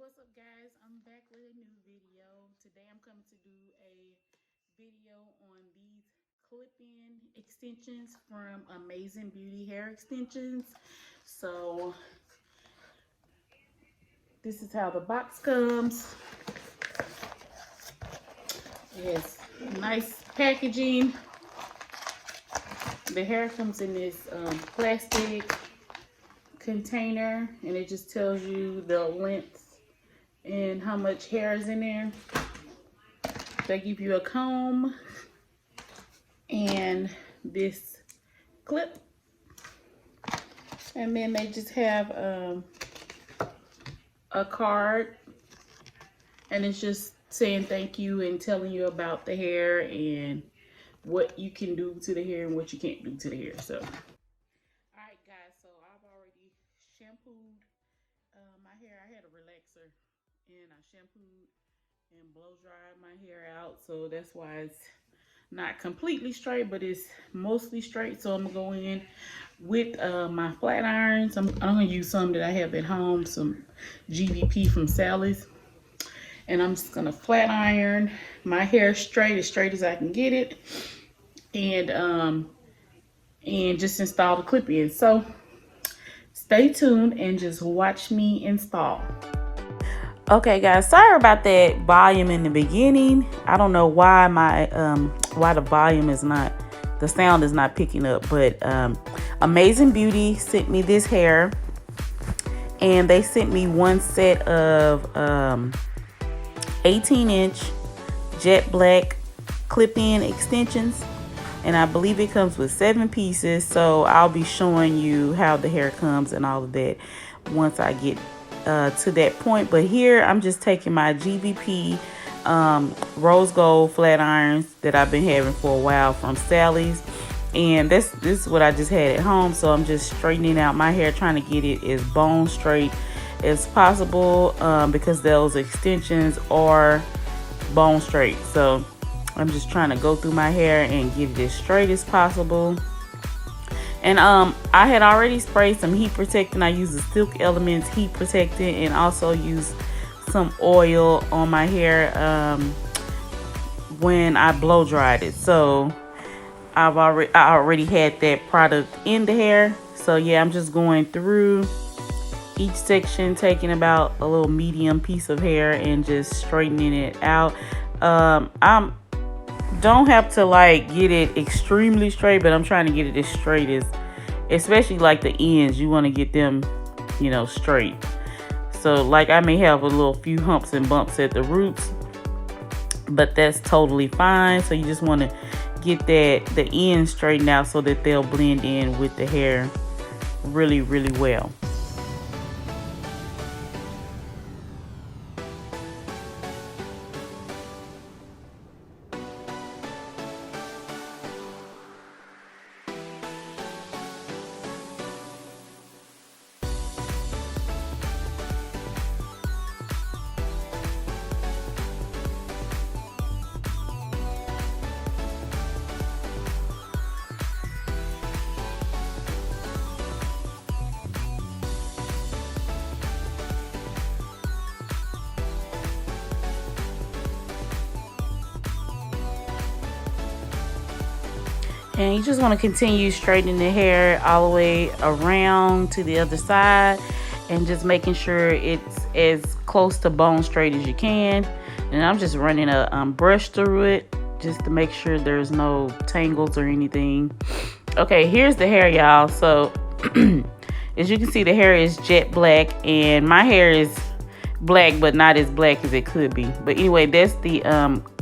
What's up guys, I'm back with a new video. Today I'm coming to do a video on these clip-in extensions from Amazing Beauty Hair Extensions. So this is how the box comes. It has nice packaging. The hair comes in this plastic container, and it just tells you the length and how much hair is in there. They give you a comb and this clip, and then they just have a card, and it's just saying thank you and telling you about the hair and what you can do to the hair and what you can't do to the hair. So alright guys, so I've already shampooed my hair. I had a relaxer and I shampooed and blow dried my hair out, so that's why it's not completely straight, but it's mostly straight. So I'm gonna go in with my flat irons. I'm gonna use some that I have at home, some GVP from Sally's, and I'm just gonna flat iron my hair straight as I can get it, and just install the clip-in. So stay tuned and just watch me install. Okay guys, sorry about that volume in the beginning. I don't know why my why the volume is not, the sound is not picking up, but Amazing Beauty sent me this hair, and they sent me one set of 18-inch jet black clip-in extensions, and I believe it comes with 7 pieces. So I'll be showing you how the hair comes and all of that once I get to that point. But here I'm just taking my GVP rose gold flat irons that I've been having for a while from Sally's, and this is what I just had at home. So I'm just straightening out my hair, trying to get it as bone straight as possible, because those extensions are bone straight. So I'm just trying to go through my hair and get it as straight as possible. And I had already sprayed some heat protectant. I used the Silk Elements heat protectant, and also used some oil on my hair when I blow dried it. So I already had that product in the hair. So yeah, I'm just going through each section, taking about a little medium piece of hair and just straightening it out. I don't have to like get it extremely straight, but I'm trying to get it as straight as, especially like the ends, you want to get them, you know, straight. So like I may have a little few humps and bumps at the roots, but that's totally fine. So you just want to get the ends straightened out so that they'll blend in with the hair really well. And you just want to continue straightening the hair all the way around to the other side, and just making sure it's as close to bone straight as you can. And I'm just running a brush through it just to make sure there's no tangles or anything. Okay, here's the hair, y'all. So as you can see, the hair is jet black, and my hair is black, but not as black as it could be. But anyway, that's the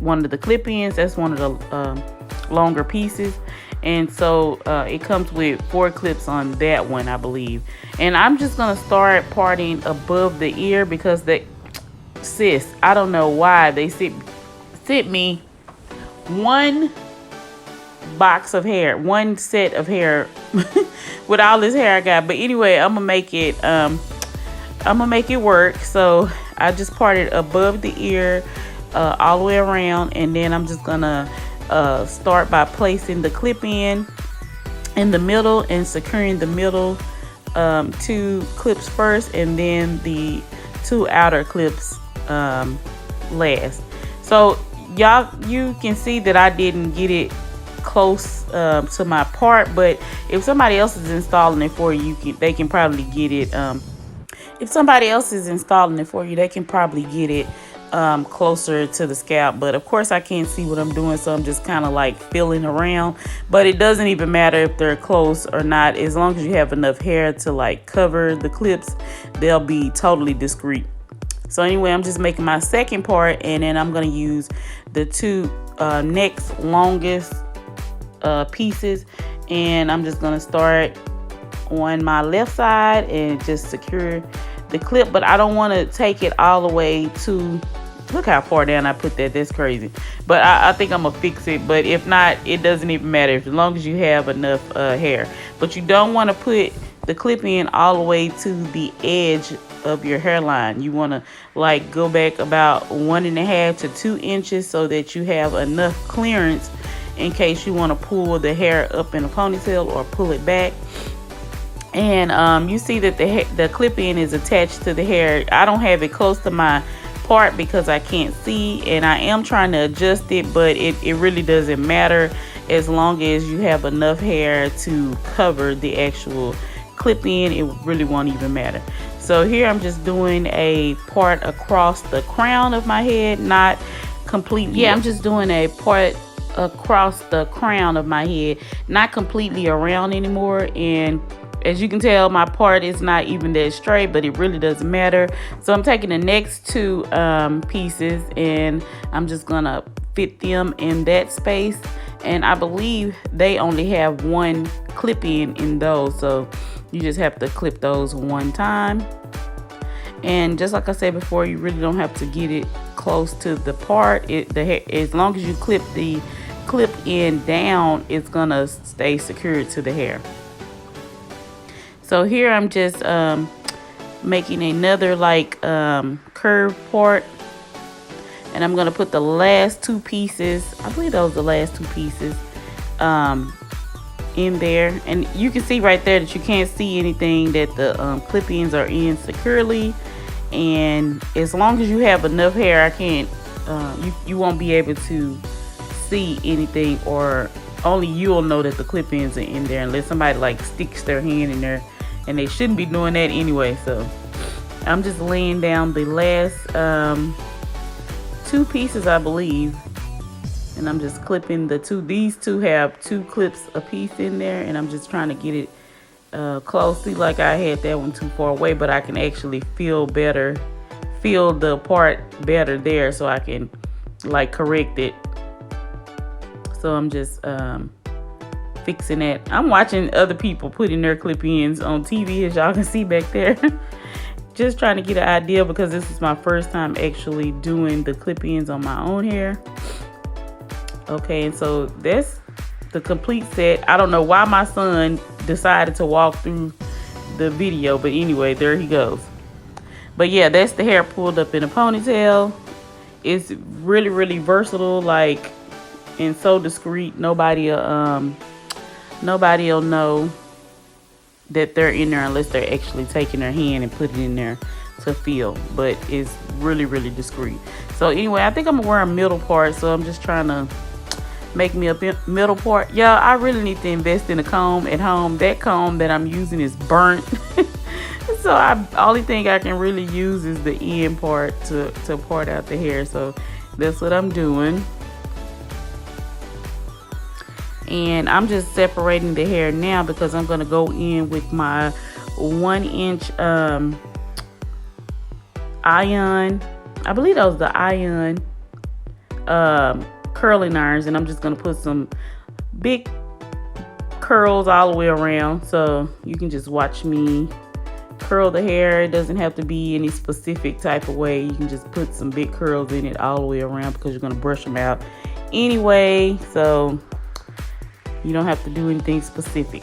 one of the clip-ins. That's one of the longer pieces, and so it comes with 4 clips on that one, I believe. And I'm just gonna start parting above the ear, because the sis, I don't know why they sent me one box of hair, one set of hair with all this hair I got. But anyway, I'm gonna make it work. So I just parted above the ear all the way around, and then I'm just gonna start by placing the clip in the middle and securing the middle 2 clips first, and then the two outer clips last. So y'all, you can see that I didn't get it close to my part, but if somebody else is installing it for you, they can probably get it. If somebody else is installing it for you, they can probably get it closer to the scalp. But of course I can't see what I'm doing, so I'm just kind of like feeling around. But it doesn't even matter if they're close or not. As long as you have enough hair to like cover the clips, they'll be totally discreet. So anyway, I'm just making my second part, and then I'm going to use the two next longest pieces, and I'm just going to start on my left side and just secure the clip. But I don't want to take it all the way to, look how far down I put that, that's crazy. But I think I'm gonna fix it. But if not, it doesn't even matter, as long as you have enough hair. But you don't want to put the clip in all the way to the edge of your hairline. You want to like go back about 1.5 to 2 inches so that you have enough clearance in case you want to pull the hair up in a ponytail or pull it back. And you see that the clip-in is attached to the hair. I don't have it close to my part because I can't see, and I am trying to adjust it, but it really doesn't matter as long as you have enough hair to cover the actual clip-in. It really won't even matter. So here I'm just doing a part across the crown of my head, not completely. Yeah, I'm just doing a part across the crown of my head, not completely around anymore. And as you can tell, my part is not even that straight, but it really doesn't matter. So I'm taking the next two pieces, and I'm just gonna fit them in that space. And I believe they only have one clip-in in those, so you just have to clip those one time. And just like I said before, you really don't have to get it close to the part. As long as you clip the clip-in down, it's gonna stay secured to the hair. So here I'm just making another like curved part, and I'm gonna put the last two pieces, I believe those are the last two pieces, in there. And you can see right there that you can't see anything, that the clip-ins are in securely. And as long as you have enough hair, I can't you won't be able to see anything, or only you'll know that the clip-ins are in there, unless somebody like sticks their hand in there, and they shouldn't be doing that anyway. So I'm just laying down the last two pieces, I believe, and I'm just clipping the two. These two have 2 clips a piece in there, and I'm just trying to get it close. See, like I had that one too far away, but I can actually feel the part better there, so I can like correct it. So I'm just fixing it. I'm watching other people putting their clip-ins on TV, as y'all can see back there. Just trying to get an idea, because this is my first time actually doing the clip-ins on my own hair. Okay, and so that's the complete set. I don't know why my son decided to walk through the video, but anyway, there he goes. But yeah, that's the hair pulled up in a ponytail. It's really, really versatile, like, and so discreet. Nobody'll know that they're in there unless they're actually taking their hand and putting it in there to feel. But it's really, really discreet. So anyway, I think I'm gonna wear a middle part, so I'm just trying to make me a middle part. Yeah, I really need to invest in a comb at home. That comb that I'm using is burnt. So only thing I can really use is the end part to part out the hair. So that's what I'm doing. And I'm just separating the hair now, because I'm going to go in with my 1-inch iron. I believe that was the iron curling irons. And I'm just going to put some big curls all the way around. So you can just watch me curl the hair. It doesn't have to be any specific type of way. You can just put some big curls in it all the way around, because you're going to brush them out anyway. So you don't have to do anything specific.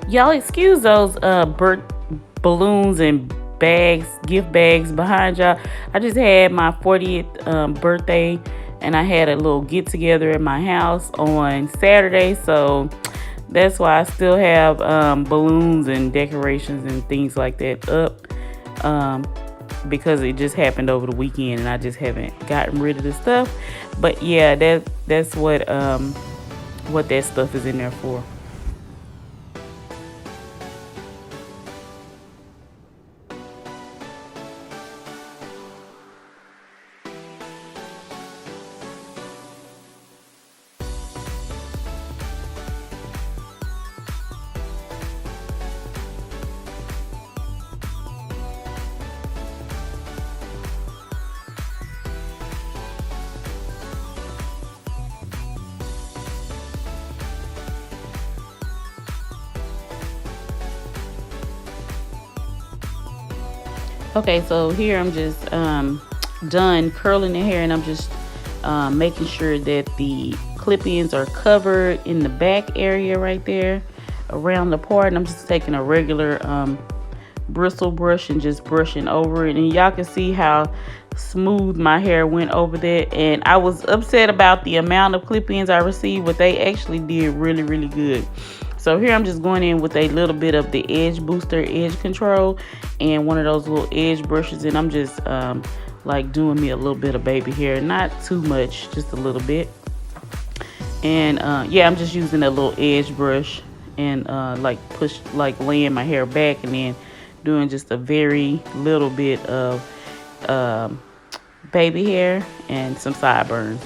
Y'all excuse those balloons and bags, gift bags behind y'all. I just had my 40th birthday, and I had a little get together at my house on Saturday, so that's why I still have balloons and decorations and things like that up, because it just happened over the weekend and I just haven't gotten rid of the stuff. But yeah, that's what that stuff is in there for. Okay, so here I'm just done curling the hair, and I'm just making sure that the clip-ins are covered in the back area right there around the part. And I'm just taking a regular bristle brush and just brushing over it, and y'all can see how smooth my hair went over that. And I was upset about the amount of clip-ins I received, but they actually did really, really good. So here I'm just going in with a little bit of the edge booster, edge control, and one of those little edge brushes, and I'm just like doing me a little bit of baby hair, not too much, just a little bit. And yeah, I'm just using a little edge brush and like laying my hair back, and then doing just a very little bit of baby hair and some sideburns.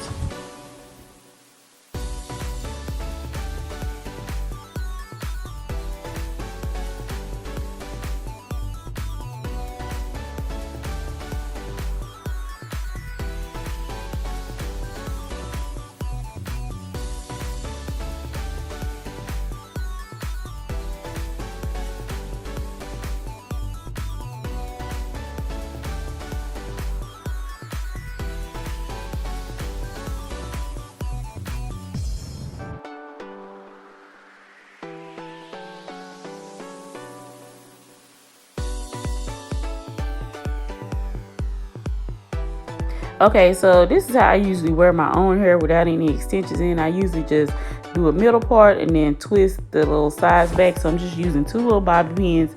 Okay, so this is how I usually wear my own hair without any extensions in. I usually just do a middle part and then twist the little sides back. So I'm just using 2 little bobby pins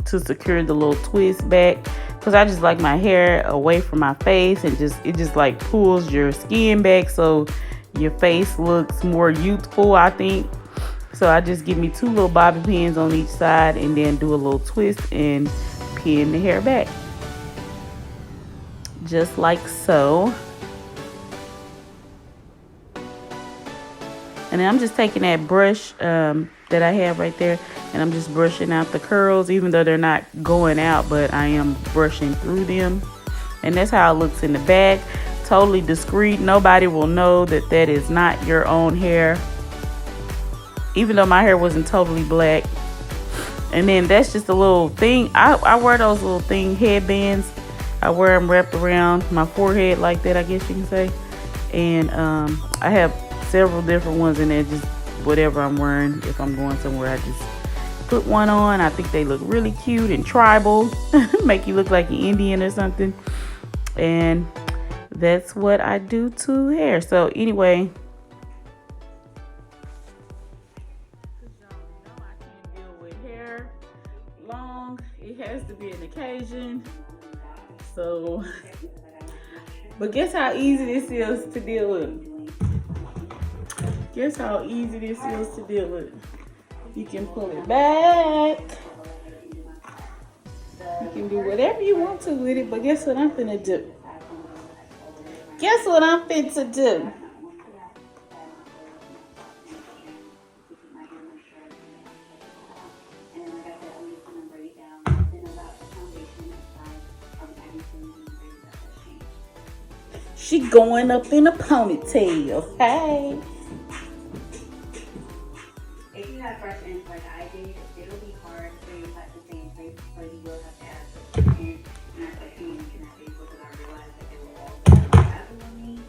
to secure the little twist back, because I just like my hair away from my face, and it just like pulls your skin back so your face looks more youthful, I think. So I just give me 2 little bobby pins on each side and then do a little twist and pin the hair back. Just like so. And then I'm just taking that brush that I have right there, and I'm just brushing out the curls, even though they're not going out, but I am brushing through them. And that's how it looks in the back. Totally discreet. Nobody will know that that is not your own hair, even though my hair wasn't totally black. And then that's just a little thing. I wear those little thing headbands. I wear them wrapped around my forehead like that, I guess you can say. And I have several different ones in there, just whatever I'm wearing. If I'm going somewhere, I just put one on. I think they look really cute and tribal. Make you look like an Indian or something. And that's what I do to hair. So anyway, I can't deal with hair long. It has to be an occasion. So, but guess how easy this is to deal with. Guess how easy this is to deal with. You can pull it back. You can do whatever you want to with it, but guess what I'm finna do? Guess what I'm fit to do? She going up in a ponytail. Hey. If you have fresh ends like I did, it'll be hard for you at the same place, but you will have to add some ends. And as I came into that Facebook, and I realized that they were all grabbing on me.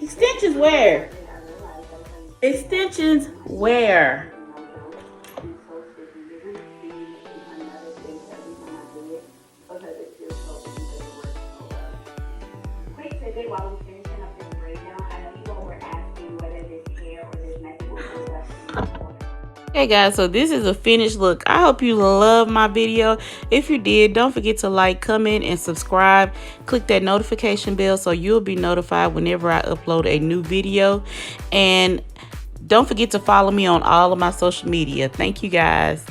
It's Extensions where? Extensions where? Quick tidbit while we finishing up this breakdown. I know you all were asking whether this hair or this method will hold up. Hey guys, so this is a finished look. I hope you love my video. If you did, don't forget to like, comment, and subscribe. Click that notification bell so you'll be notified whenever I upload a new video. And don't forget to follow me on all of my social media. Thank you guys.